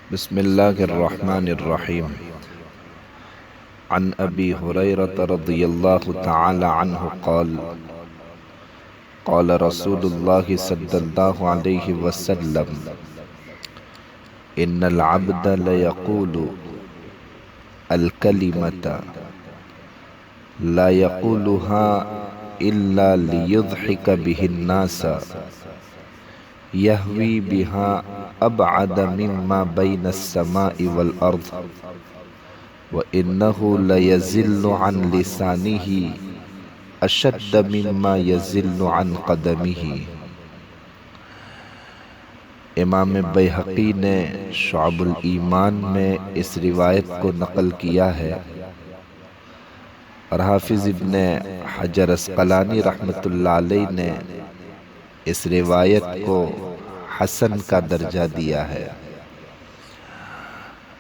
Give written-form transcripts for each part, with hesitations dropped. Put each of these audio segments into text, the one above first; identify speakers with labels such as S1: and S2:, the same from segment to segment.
S1: بسم الله الرحمن الرحيم. عن أبي هريرة رضي الله تعالى عنه قال قال رسول الله صلى الله عليه وسلم: إن العبد ليقول الكلمة لا يقولها إلا ليضحك به الناس يهوي بها أبعد مما بين السماء والأرض وإنه ليزل عن لسانه أشد مما يزل عن قدمه۔ امام بیہقی نے شعب الایمان میں اس روایت کو نقل کیا ہے، اور حافظ ابن حجر عسقلانی رحمۃ اللہ علیہ نے اس روایت کو حسن کا درجہ دیا ہے۔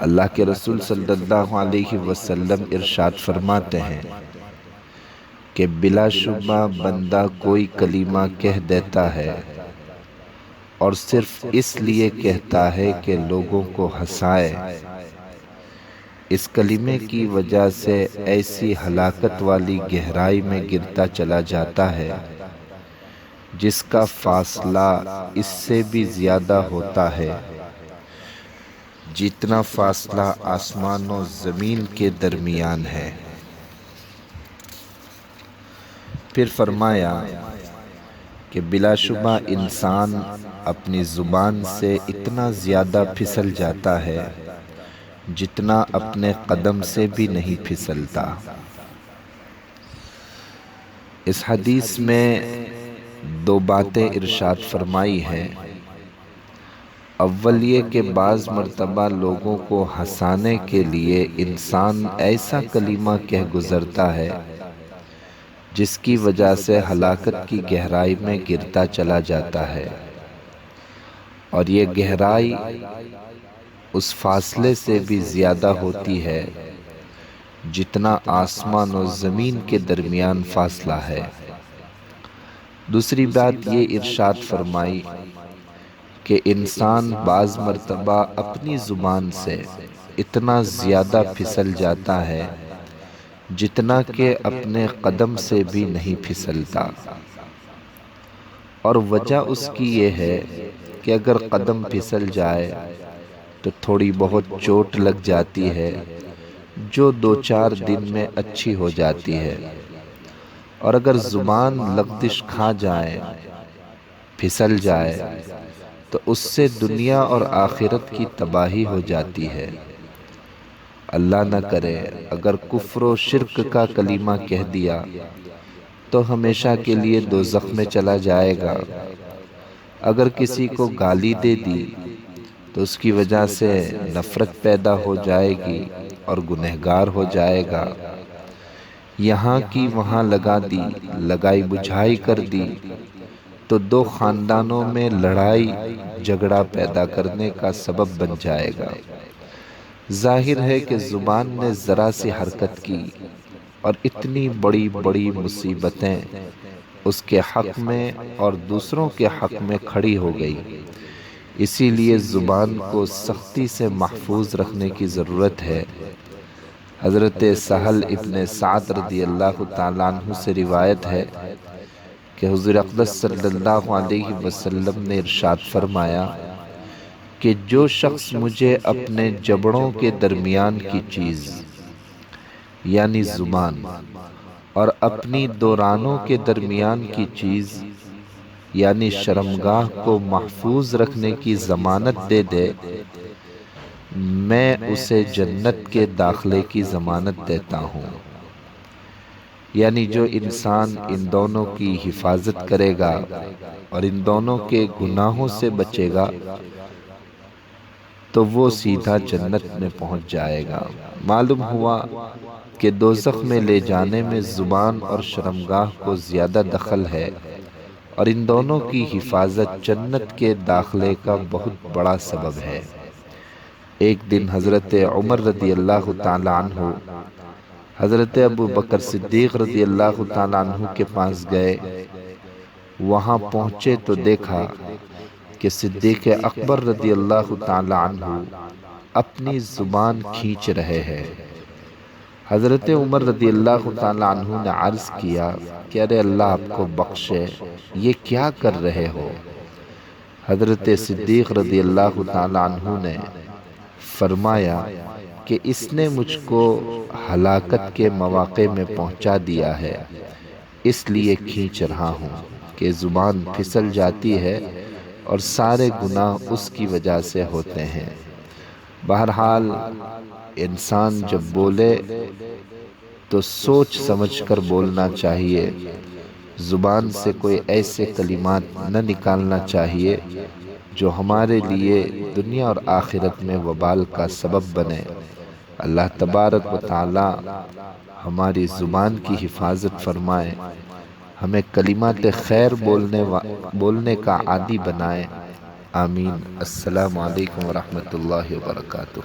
S1: اللہ کے رسول صلی اللہ علیہ وسلم ارشاد فرماتے ہیں کہ بلا شبہ بندہ کوئی کلمہ کہہ دیتا ہے اور صرف اس لیے کہتا ہے کہ لوگوں کو ہنسائے، اس کلمے کی وجہ سے ایسی ہلاکت والی گہرائی میں گرتا چلا جاتا ہے جس کا فاصلہ اس سے بھی زیادہ ہوتا ہے جتنا فاصلہ آسمان و زمین کے درمیان ہے۔ پھر فرمایا کہ بلا شبہ انسان اپنی زبان سے اتنا زیادہ پھسل جاتا ہے جتنا اپنے قدم سے بھی نہیں پھسلتا۔ اس حدیث میں دو باتیں ارشاد فرمائی ہیں۔ اول یہ کہ بعض مرتبہ لوگوں کو ہنسانے کے لیے انسان ایسا کلمہ کہہ گزرتا ہے جس کی وجہ سے ہلاکت کی گہرائی میں گرتا چلا جاتا ہے، اور یہ گہرائی اس فاصلے سے بھی زیادہ ہوتی ہے جتنا آسمان و زمین کے درمیان فاصلہ ہے۔ دوسری بات یہ ارشاد فرمائی کہ انسان بعض مرتبہ اپنی زبان سے اتنا زیادہ پھسل جاتا ہے جتنا کہ اپنے قدم سے بھی نہیں پھسلتا، اور وجہ اس کی یہ ہے کہ اگر قدم پھسل جائے تو تھوڑی بہت چوٹ لگ جاتی ہے جو 2-4 دن میں اچھی ہو جاتی ہے، اور اگر زبان لغزش کھا جائے، پھسل جائے، تو اس سے دنیا اور آخرت کی تباہی ہو جاتی ہے۔ اللہ نہ کرے اگر کفر و شرک کا کلمہ کہہ دیا تو ہمیشہ کے لیے دوزخ میں چلا جائے گا۔ اگر کسی کو گالی دے دی تو اس کی وجہ سے نفرت پیدا ہو جائے گی اور گنہگار ہو جائے گا۔ یہاں کی وہاں لگا دی، لگائی بجھائی کر دی تو 2 خاندانوں میں لڑائی جھگڑا پیدا کرنے کا سبب بن جائے گا۔ ظاہر ہے کہ زبان نے ذرا سی حرکت کی اور اتنی بڑی بڑی مصیبتیں اس کے حق میں اور دوسروں کے حق میں کھڑی ہو گئی۔ اسی لیے زبان کو سختی سے محفوظ رکھنے کی ضرورت ہے۔ حضرت سہل ابن سعد رضی اللہ تعالیٰ عنہ سے روایت ہے کہ حضور اقدس صلی اللہ علیہ وسلم نے ارشاد فرمایا کہ جو شخص مجھے اپنے جبڑوں کے درمیان کی چیز یعنی زبان اور اپنی 2 رانوں کے درمیان کی چیز یعنی شرمگاہ کو محفوظ رکھنے کی ضمانت دے دے، میں اسے جنت کے داخلے کی ضمانت دیتا ہوں۔ یعنی جو انسان ان دونوں کی حفاظت کرے گا اور ان دونوں کے گناہوں سے بچے گا تو وہ سیدھا جنت میں پہنچ جائے گا۔ معلوم ہوا کہ دوزخ میں لے جانے میں زبان اور شرمگاہ کو زیادہ دخل ہے، اور ان دونوں کی حفاظت جنت کے داخلے کا بہت بڑا سبب ہے۔ ایک دن حضرت عمر رضی اللہ تعالیٰ عنہ حضرت ابو بکر صدیق رضی اللہ تعالیٰ عنہ کے پاس گئے۔ وہاں پہنچے تو دیکھا کہ صدیق اکبر رضی اللہ تعالیٰ عنہ اپنی زبان کھینچ رہے ہیں۔ حضرت عمر رضی اللہ تعالیٰ عنہ نے عرض کیا کہ ارے اللہ آپ کو بخشے، یہ کیا کر رہے ہو؟ حضرت صدیق رضی اللہ تعالیٰ عنہ نے فرمایا کہ اس نے مجھ کو ہلاکت کے مواقع میں پہنچا دیا ہے، اس لیے کھینچ رہا ہوں کہ زبان پھسل جاتی ہے اور سارے گناہ اس کی وجہ سے ہوتے ہیں۔ بہرحال انسان جب بولے تو سوچ سمجھ کر بولنا چاہیے، زبان سے کوئی ایسے کلمات نہ نکالنا چاہیے جو ہمارے لیے دنیا اور آخرت میں وبال کا سبب بنے۔ اللہ تبارک و تعالی ہماری زبان کی حفاظت فرمائے، ہمیں کلمات خیر بولنے کا عادی بنائے۔ آمین۔ السلام علیکم ورحمۃ اللہ وبرکاتہ۔